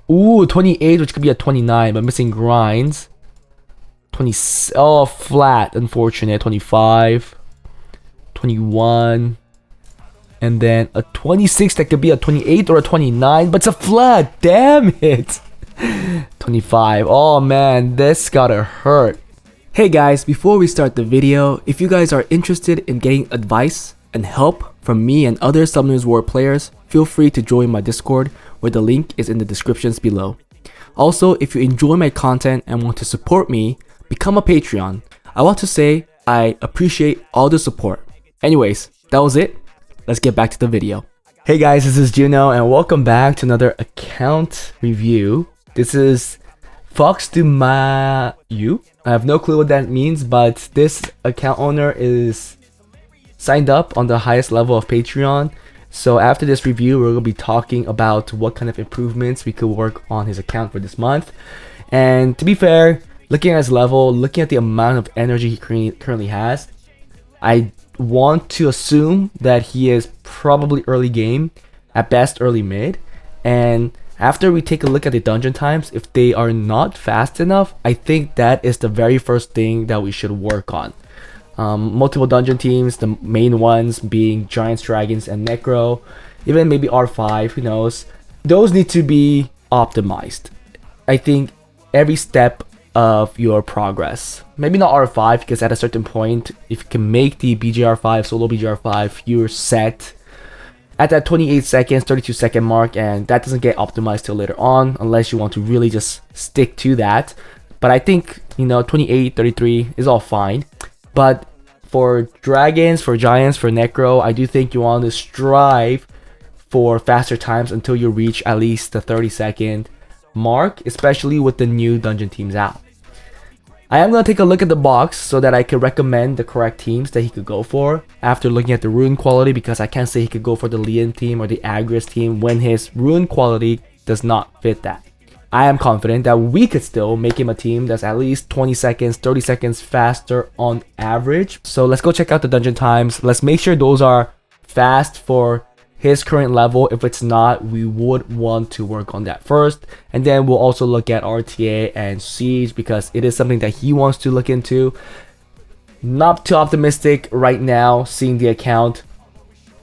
Ooh, 28, which could be a 29, but missing grinds. 20. Oh, flat. Unfortunate. 25. 21. And then a 26 that could be a 28 or a 29, but it's a flat. Damn it. 25. Oh man, this gotta hurt. Hey guys, before we start the video, if you guys are interested in getting advice and help from me and other Summoners War players, feel free to join my Discord, where the link is in the descriptions below. Also, if you enjoy my content and want to support me, become a Patreon. I want to say I appreciate all the support. Anyways, that was it. Let's get back to the video. Hey guys, this is Juno and welcome back to another account review. This is FoxDuMaU. I have no clue what that means, but this account owner is signed up on the highest level of Patreon. So after this review, we're going to be talking about what kind of improvements we could work on his account for this month. And to be fair, looking at his level, looking at the amount of energy he currently has, I want to assume that he is probably early game, at best early mid. And after we take a look at the dungeon times, if they are not fast enough, I think that is the very first thing that we should work on. Multiple dungeon teams, the main ones being Giants, Dragons, and Necro, even maybe R5, who knows. Those need to be optimized. I think every step of your progress. Maybe not R5, because at a certain point, if you can make the BGR5, solo BGR5, you're set at that 28 seconds, 32 second mark, and that doesn't get optimized till later on, unless you want to really just stick to that. But I think, 28, 33 is all fine. But for Dragons, for Giants, for Necro, I do think you want to strive for faster times until you reach at least the 30-second mark, especially with the new dungeon teams out. I am going to take a look at the box so that I can recommend the correct teams that he could go for after looking at the rune quality, because I can't say he could go for the Lian team or the Agris team when his rune quality does not fit that. I am confident that we could still make him a team that's at least 20 seconds, 30 seconds faster on average. So let's go check out the dungeon times. Let's make sure those are fast for his current level. If it's not, we would want to work on that first, and then we'll also look at RTA and Siege, because it is something that he wants to look into. Not too optimistic right now seeing the account,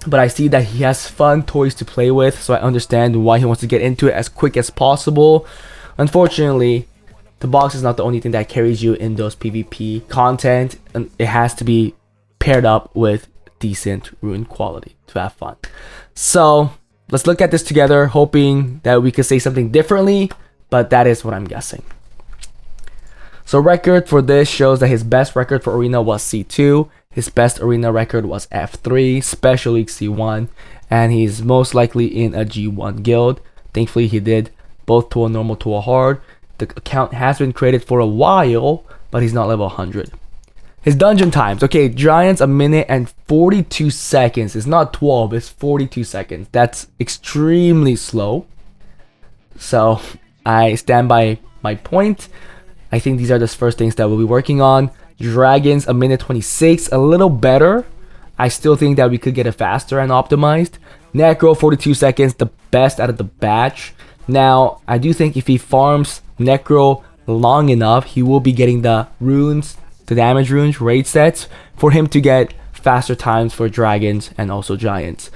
but I see that he has fun toys to play with, so I understand why he wants to get into it as quick as possible. Unfortunately, the box is not the only thing that carries you in those PvP content, and it has to be paired up with decent rune quality to have fun. So let's look at this together, hoping that we could say something differently, but that is what I'm guessing. So record for this shows that his best record for arena was C2, his best arena record was F3, Special League C1, and he's most likely in a G1 guild. Thankfully he did both to a normal to a hard. The account has been created for a while, but he's not level 100. His dungeon times, okay, Giants 1 minute and 42 seconds. It's not 12, it's 42 seconds. That's extremely slow. So I stand by my point. I think these are the first things that we'll be working on. Dragons 1 minute 26, a little better. I still think that we could get it faster and optimized. Necro 42 seconds, the best out of the batch. Now, I do think if he farms Necro long enough, he will be getting the runes, the damage runes, raid sets, for him to get faster times for Dragons and also Giants.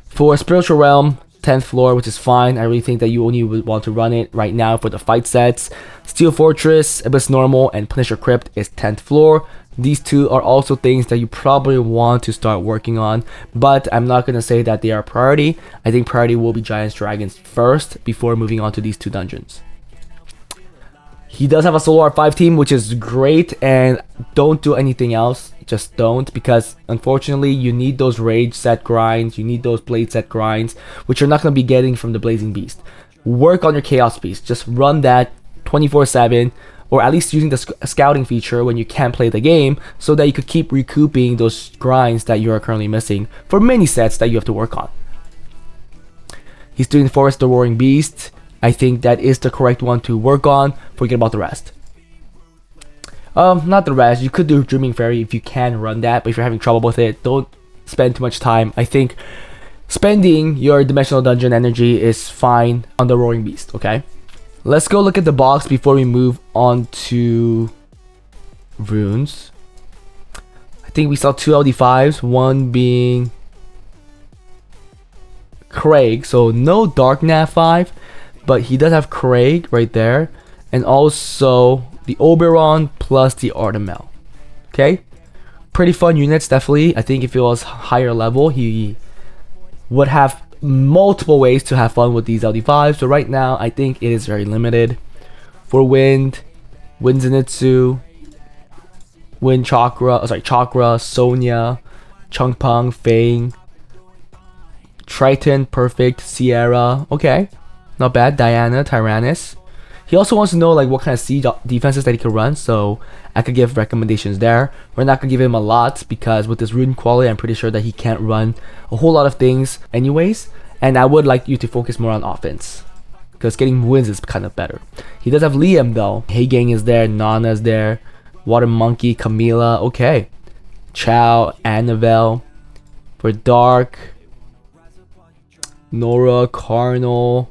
For Spiritual Realm, 10th floor, which is fine. I really think that you only would want to run it right now for the fight sets. Steel Fortress, Abyss Normal, and Punisher Crypt is 10th floor. These two are also things that you probably want to start working on, but I'm not going to say that they are priority. I think priority will be Giants, Dragons first before moving on to these two dungeons. He does have a solo R5 team, which is great, and don't do anything else. Just don't, because unfortunately you need those rage set grinds, you need those blade set grinds, which you're not going to be getting from the Blazing Beast. Work on your Chaos Beast. Just run that 24/7, or at least using the scouting feature when you can't play the game, so that you could keep recouping those grinds that you are currently missing for many sets that you have to work on. He's doing Forest the Roaring Beast. I think that is the correct one to work on. Forget about the rest. Not the rest. You could do Dreaming Fairy if you can run that, but if you're having trouble with it, don't spend too much time. I think spending your Dimensional Dungeon energy is fine on the Roaring Beast, okay? Let's go look at the box before we move on to runes. I think we saw 2 LD5s, one being Craig, so no Dark Nat 5, but he does have Craig right there, and also the Oberon plus the Artemel. Okay, pretty fun units, definitely. I think if it was higher level, he would have multiple ways to have fun with these LD5s. So right now, I think it is very limited. For Wind Zenitsu, Wind Chakra, Sonya, Changpeng, Fang, Triton, Perfect, Sierra. Okay, not bad. Diana, Tyrannus. He also wants to know like what kind of siege defenses that he could run, so I could give recommendations there. We're not gonna give him a lot because with this rune quality, I'm pretty sure that he can't run a whole lot of things anyways. And I would like you to focus more on offense because getting wins is kind of better. He does have Liam though. Hey Gang is there, Nana's there, Water Monkey, Camila. Okay, Chow, Annabelle. For Dark, Nora, Carnal,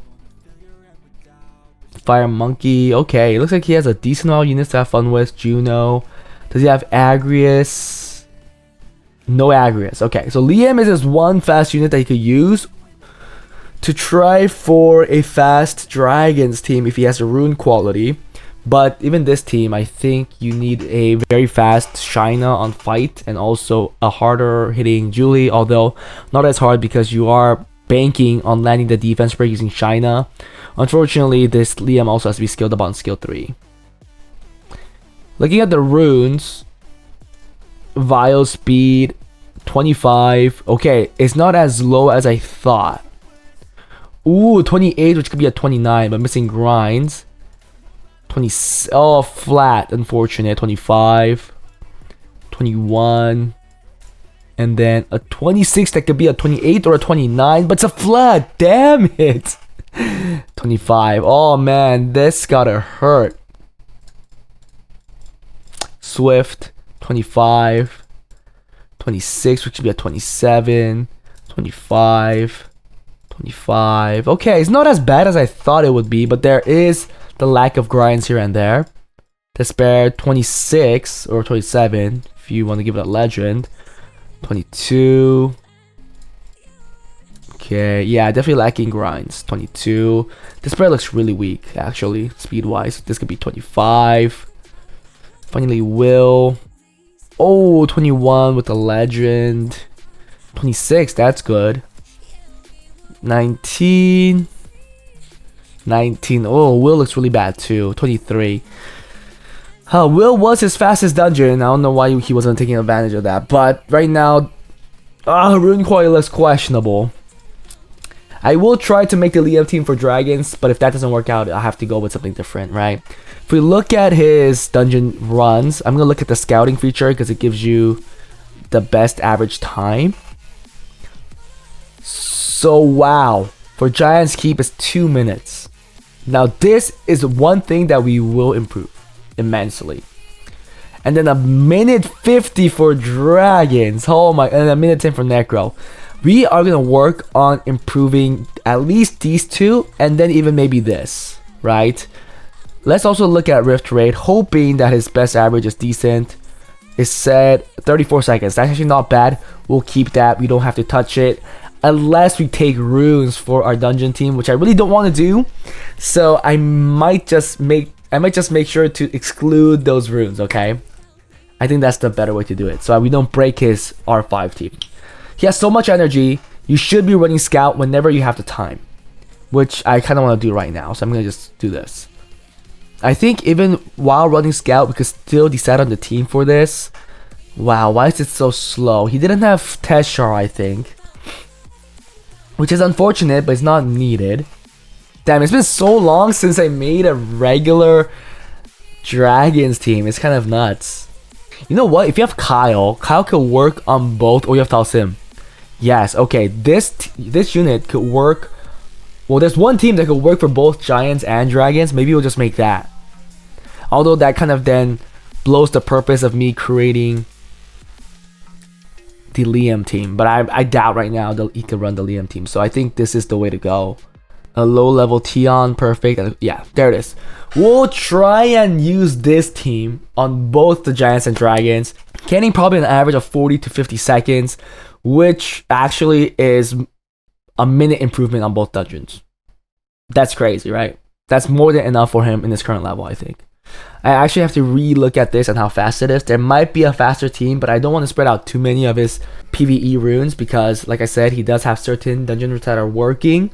Fire Monkey. Okay, it looks like he has a decent amount of units to have fun with. Juno. Does he have Agrius? No Agrius. Okay, so Liam is his one fast unit that he could use to try for a fast Dragons team if he has a rune quality. But even this team, I think you need a very fast Shina on fight and also a harder hitting Julie, although not as hard because you are banking on landing the defense break using Shina. Unfortunately, this Liam also has to be skilled up on skill 3. Looking at the runes, Vial Speed 25. Okay, it's not as low as I thought. Ooh, 28, which could be a 29, but missing grinds. 20. Oh, flat. Unfortunate. 25, 21, and then a 26 that could be a 28 or a 29, but it's a flat. Damn it. 25. Oh man, this gotta hurt. Swift 25, 26, which should be a 27, 25, 25. Okay, it's not as bad as I thought it would be, but there is the lack of grinds here and there. Despair 26 or 27 if you want to give it a legend. 22. Okay, yeah, definitely lacking grinds. 22. This player looks really weak, actually, speed-wise. This could be 25. Finally, Will. Oh, 21 with the legend. 26, that's good. 19. 19. Oh, Will looks really bad, too. 23. Will was his fastest dungeon. I don't know why he wasn't taking advantage of that. But right now, rune quality looks questionable. I will try to make the Liam team for Dragons, but if that doesn't work out, I'll have to go with something different, right? If we look at his dungeon runs, I'm going to look at the scouting feature because it gives you the best average time. So, wow. For Giant's Keep, it's 2 minutes. Now, this is one thing that we will improve immensely. And then a minute 50 for Dragons. Oh my, and a minute 10 for Necro. We are going to work on improving at least these two and then even maybe this, right? Let's also look at Rift Rate, hoping that his best average is decent. It said 34 seconds. That's actually not bad. We'll keep that. We don't have to touch it unless we take runes for our dungeon team, which I really don't want to do. So I might just make sure to exclude those runes, okay? I think that's the better way to do it, so we don't break his R5 team. He has so much energy. You should be running Scout whenever you have the time, which I kind of want to do right now. So I'm going to just do this. I think even while running Scout, we could still decide on the team for this. Wow, why is it so slow? He didn't have Teshar, I think, which is unfortunate, but it's not needed. Damn, it's been so long since I made a regular Dragons team. It's kind of nuts. You know what? If you have Kyle could work on both, or you have Talsim. Yes, okay, this unit could work. Well, there's one team that could work for both Giants and Dragons. Maybe we'll just make that. Although that kind of then blows the purpose of me creating the Liam team. But I doubt right now that he could run the Liam team. So I think this is the way to go. A low level Tion, perfect. Yeah, there it is. We'll try and use this team on both the Giants and Dragons, getting probably an average of 40 to 50 seconds, which actually is a minute improvement on both dungeons. That's crazy, right? That's more than enough for him in his current level, I think. I actually have to re-look at this and how fast it is. There might be a faster team, but I don't want to spread out too many of his PvE runes because, like I said, he does have certain dungeon runes that are working.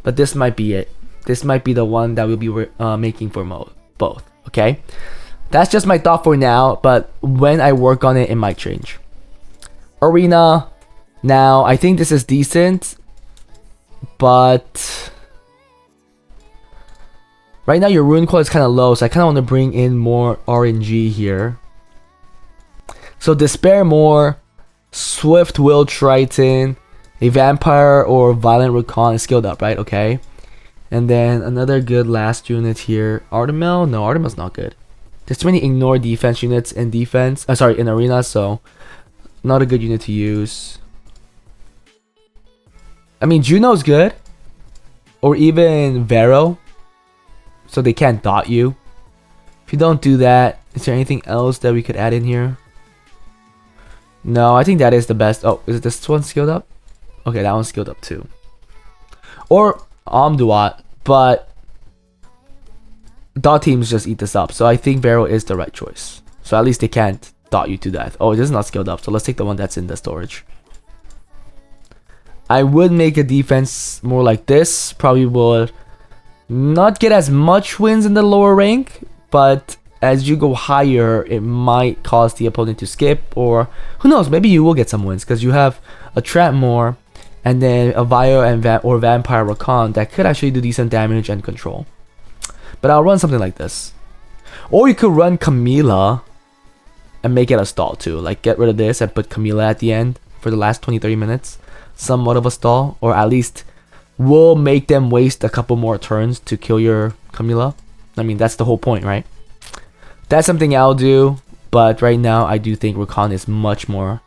But this might be it. This might be the one that we'll be making for both, okay? That's just my thought for now, but when I work on it, it might change. Arena. Now, I think this is decent, but right now your rune quality is kind of low, so I kind of want to bring in more RNG here. So Despair more, Swift Will Triton, a Vampire or Violent Recon is skilled up, right? Okay. And then another good last unit here. Artemel? No, Artemel's not good. There's too many ignore defense units in defense. In arena, so not a good unit to use. I mean, Juno's good. Or even Vero. So they can't dot you. If you don't do that, is there anything else that we could add in here? No, I think that is the best. Oh, is this one skilled up? Okay, that one's skilled up too. Or Omduat, but dot teams just eat this up. So I think Vero is the right choice. So at least they can't dot you to death. Oh, this is not skilled up. So let's take the one that's in the storage. I would make a defense more like this. Probably would not get as much wins in the lower rank, but as you go higher, it might cause the opponent to skip, or who knows, maybe you will get some wins because you have a trap more and then a Vio and or Vampire Rakan that could actually do decent damage and control. But I'll run something like this. Or you could run Camila and make it a stall too. Like get rid of this and put Camila at the end for the last 20-30 minutes. Somewhat of a stall, or at least will make them waste a couple more turns to kill your Camila. I mean, that's the whole point, right? That's something I'll do, but right now I do think Rakan is much more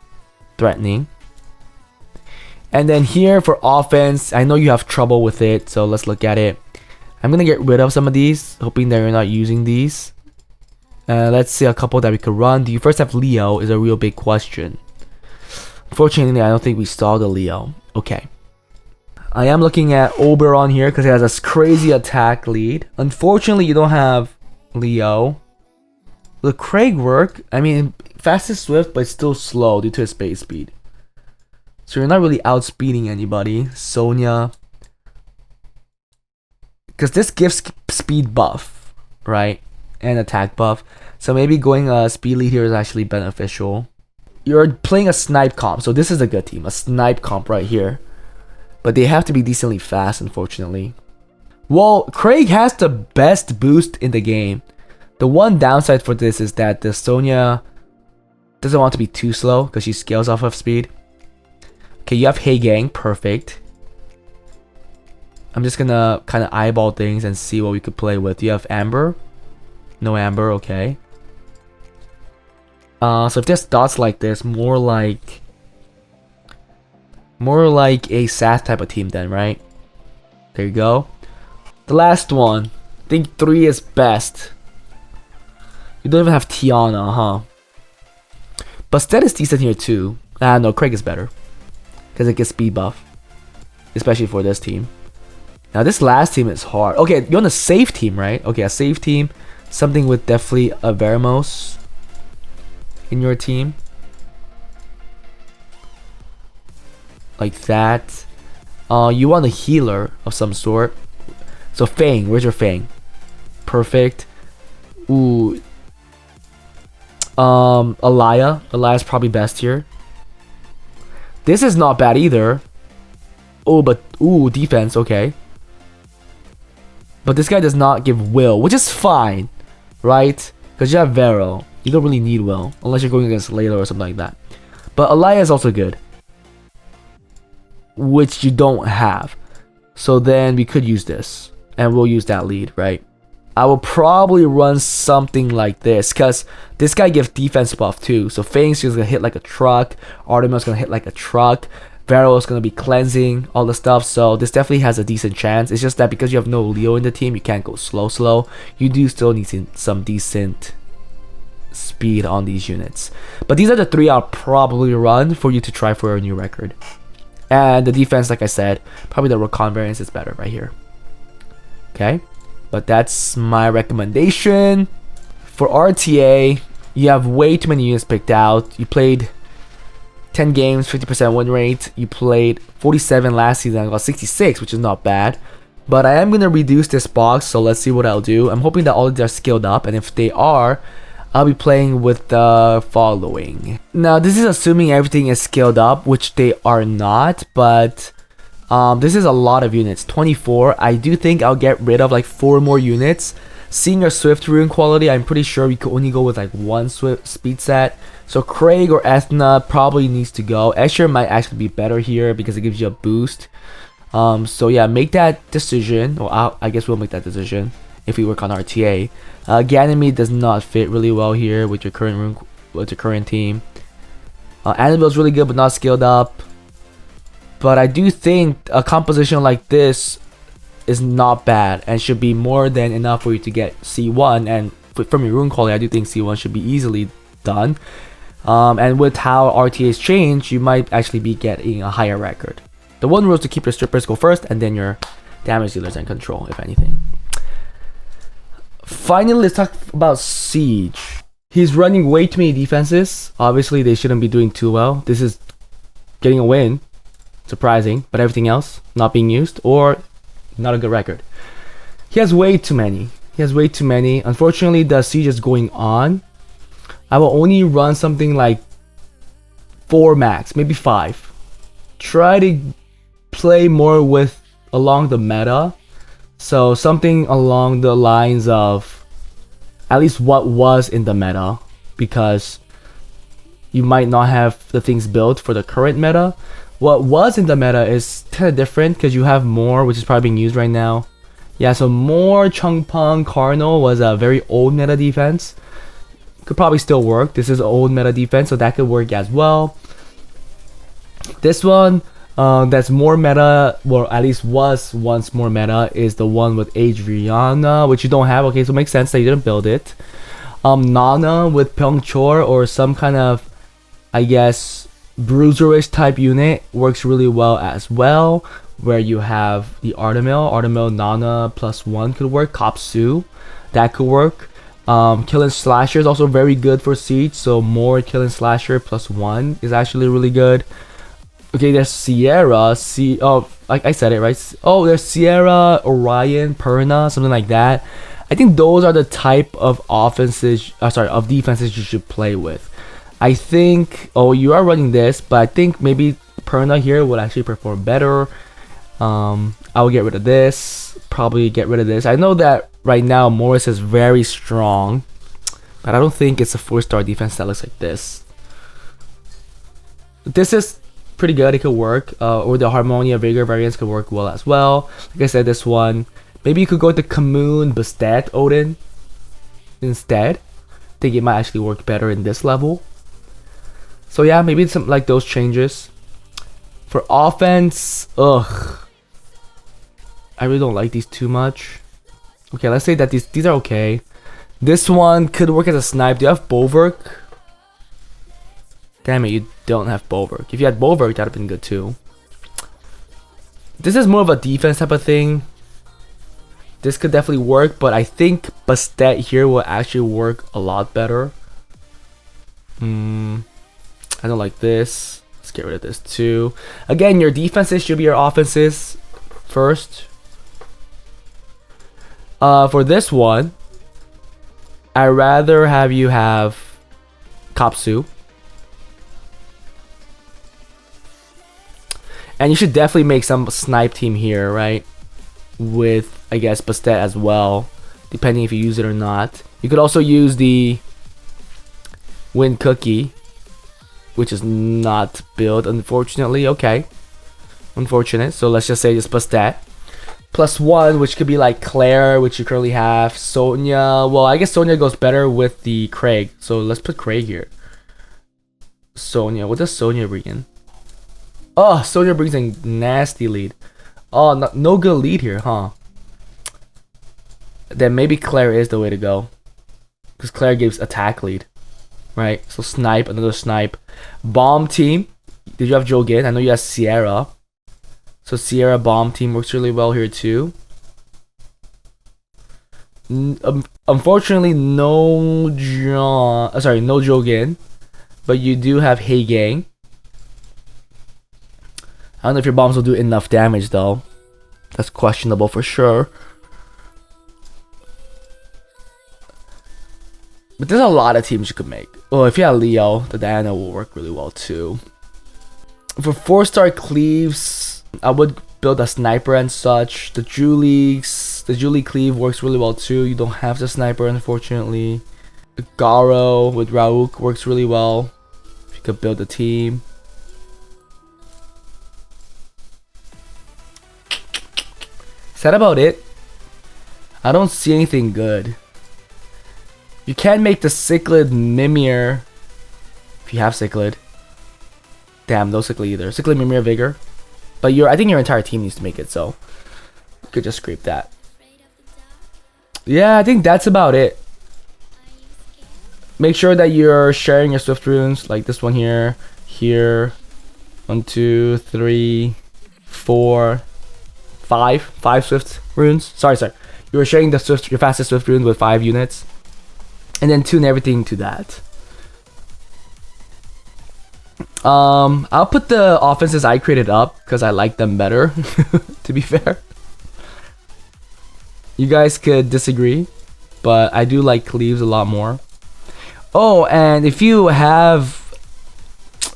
threatening. And then here for offense, I know you have trouble with it, so let's look at it. I'm gonna get rid of some of these, hoping that you're not using these. Let's see a couple that we could run. Do you first have Leo is a real big question. Unfortunately, I don't think we saw the Leo. Okay. I am looking at Oberon here because it has a crazy attack lead. Unfortunately, you don't have Leo. The Craig work, I mean, fast is swift, but it's still slow due to his base speed. So you're not really outspeeding anybody. Sonya. Because this gives speed buff, right? And attack buff. So maybe going a speed lead here is actually beneficial. You're playing a snipe comp, so this is a good team. A snipe comp right here. But they have to be decently fast, unfortunately. Well, Craig has the best boost in the game. The one downside for this is that the Sonya doesn't want to be too slow because she scales off of speed. Okay, you have Hey Gang, perfect. I'm just gonna kind of eyeball things and see what we could play with. You have Amber? No Amber, okay. So if there's dots like this, more like a Sath type of team then, right? There you go. The last one. I think 3 is best. You don't even have Tiana, huh? But Stead is decent here too. No, Craig is better. Because it gets speed buff. Especially for this team. Now this last team is hard. Okay, you're on a safe team, right? Okay, a safe team. Something with definitely a Veramos in your team. Like that. You want a healer of some sort. So Fang, where's your Fang? Perfect. Ooh. Alaya. Alaya's probably best here. This is not bad either. Oh, but ooh, defense, okay. But this guy does not give will, which is fine, right? Because you have Vero. You don't really need will, unless you're going against Layla or something like that. But Alaya is also good, which you don't have. So then we could use this, and we'll use that lead, right? I will probably run something like this, because this guy gives defense buff too. So Fang's just gonna hit like a truck. Artemis gonna hit like a truck. Vero is going to be cleansing all the stuff, so this definitely has a decent chance. It's just that because you have no Leo in the team, you can't go slow. You do still need some decent speed on these units. But these are the 3 I'll probably run for you to try for a new record. And the defense, like I said, probably the recon variance is better right here. Okay, but that's my recommendation. For RTA, you have way too many units picked out. You played 10 games, 50% win rate. You played 47 last season. I got 66, which is not bad. But I am going to reduce this box, so let's see what I'll do. I'm hoping that all of these are skilled up, and if they are, I'll be playing with the following. Now, this is assuming everything is skilled up, which they are not, but this is a lot of units. 24. I do think I'll get rid of like 4 more units. Seeing your Swift rune quality, I'm pretty sure we could only go with like 1 Swift speed set. So Craig or Ethna probably needs to go. Escher might actually be better here because it gives you a boost. So yeah, make that decision. Or I guess we'll make that decision if we work on RTA. Ganymede does not fit really well here with your current team. Annabelle's really good but not skilled up. But I do think a composition like this is not bad and should be more than enough for you to get C1. And from your rune quality, I do think C1 should be easily done. And with how RTA's changed, you might actually be getting a higher record. The one rule is to keep your strippers go first and then your damage dealers and control, if anything. Finally, let's talk about Siege. He's running way too many defenses. Obviously, they shouldn't be doing too well. This is getting a win. Surprising, but everything else not being used or not a good record. He has way too many. Unfortunately, the Siege is going on. I will only run something like 4 max, maybe 5. Try to play more with along the meta. So something along the lines of at least what was in the meta, because you might not have the things built for the current meta. What was in the meta is kind of different because you have more, which is probably being used right now. Yeah, so more Changpeng Cardinal was a very old meta defense. Could probably still work. This is old meta defense, so that could work as well. This one, that's more meta, or at least was once more meta, is the one with Adriana, which you don't have. Okay, so it makes sense that you didn't build it. Nana with Pyeongchor or some kind of, I guess, bruiserish type unit works really well as well, where you have the Artemil Nana +1 could work. Kopsu, that could work. Kill and Slasher is also very good for Siege, so more Kill and Slasher +1 is actually really good. Okay, there's Sierra, like I said it right. Oh, there's Sierra, Orion, Perna, something like that. I think those are the type of defenses you should play with. I think, you are running this, but I think maybe Perna here would actually perform better. I will get rid of this, probably get rid of this. I know that right now Morris is very strong, but I don't think it's a 4-star defense that looks like this. This is pretty good, it could work, or the Harmonia Vigor variants could work well as well. Like I said, this one, maybe you could go with the Kamoon Bastet Odin instead. I think it might actually work better in this level. So yeah, maybe some like those changes. For offense, I really don't like these too much. Okay, let's say that these are okay. This one could work as a snipe. Do you have Bulwark? Damn it, you don't have Bulwark. If you had Bulwark, that'd have been good too. This is more of a defense type of thing. This could definitely work, but I think Bastet here will actually work a lot better. I don't like this. Let's get rid of this too. Again, your defenses should be your offenses first. For this one, I'd rather have you have Kopsu. And you should definitely make some snipe team here, right? With, I guess, Bastet as well, depending if you use it or not. You could also use the Wind Cookie, which is not built, unfortunately. Okay. Unfortunate. So let's just say just Bastet. +1, which could be like Claire, which you currently have. Sonia. Well, I guess Sonia goes better with the Craig. So let's put Craig here. Sonia. What does Sonia bring in? Oh, Sonya brings a nasty lead. Oh, no good lead here, huh? Then maybe Claire is the way to go. Because Claire gives attack lead. Right? So snipe, another snipe. Bomb team. Did you have Jogin? I know you have Sierra. So Sierra bomb team works really well here too. Unfortunately, no Jogin. But you do have Hey Gang. I don't know if your bombs will do enough damage though. That's questionable for sure. But there's a lot of teams you could make. Oh, if you have Leo, the Diana will work really well too. For 4-star Cleaves, I would build a sniper and such. The Julie Cleave works really well too. You don't have the sniper, unfortunately. Garo with Rauk works really well. If you could build a team. Is that about it? I don't see anything good. You can make the Cichlid Mimir if you have Cichlid. Damn, no Cichlid either. Cichlid Mimir Vigor. But I think your entire team needs to make it, so you could just scrape that. Yeah, I think that's about it. Make sure that you're sharing your Swift runes, like this one here, here. 1, 2, 3, 4, 5 Swift runes. Sorry. You were sharing your fastest Swift runes with 5 units. And then tune everything to that. I'll put the offenses I created up because I like them better, to be fair. You guys could disagree, but I do like Cleaves a lot more. Oh, and if you have...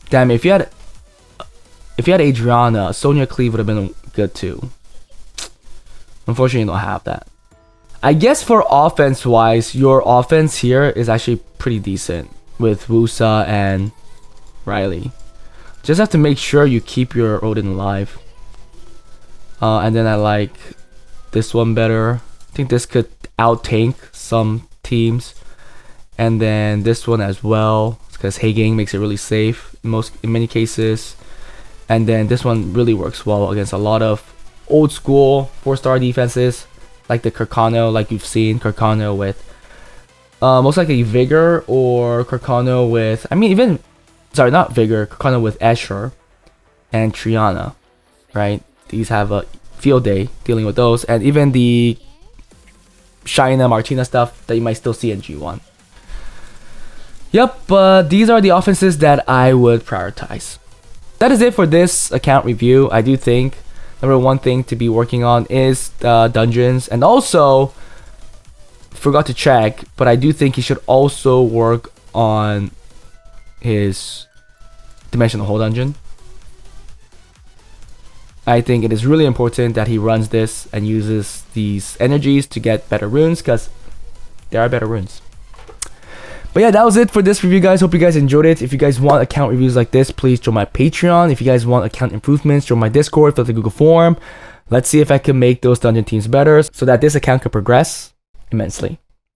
Damn it, if you had Adriana, Sonya Cleave would have been good too. Unfortunately, you don't have that. I guess for offense-wise, your offense here is actually pretty decent with Wusa and Riley. Just have to make sure you keep your Odin alive. And then I like this one better. I think this could out-tank some teams. And then this one as well, because Hey Gang makes it really safe in many cases. And then this one really works well against a lot of old school 4-star defenses, like the Carcano, like you've seen Carcano with most likely Vigor, or Carcano with, I mean, even, sorry, not Vigor, Carcano with Escher and Triana, right? These have a field day dealing with those, and even the Shaina, Martina stuff that you might still see in G1. Yep, but these are the offenses that I would prioritize. That is it for this account review. I do think number one thing to be working on is dungeons, and also forgot to check, but I do think he should also work on his dimensional hole dungeon. I think it is really important that he runs this and uses these energies to get better runes, because there are better runes. But yeah, that was it for this review, guys. Hope you guys enjoyed it. If you guys want account reviews like this, please join my Patreon. If you guys want account improvements, join my Discord, fill out the Google form. Let's see if I can make those dungeon teams better so that this account can progress immensely.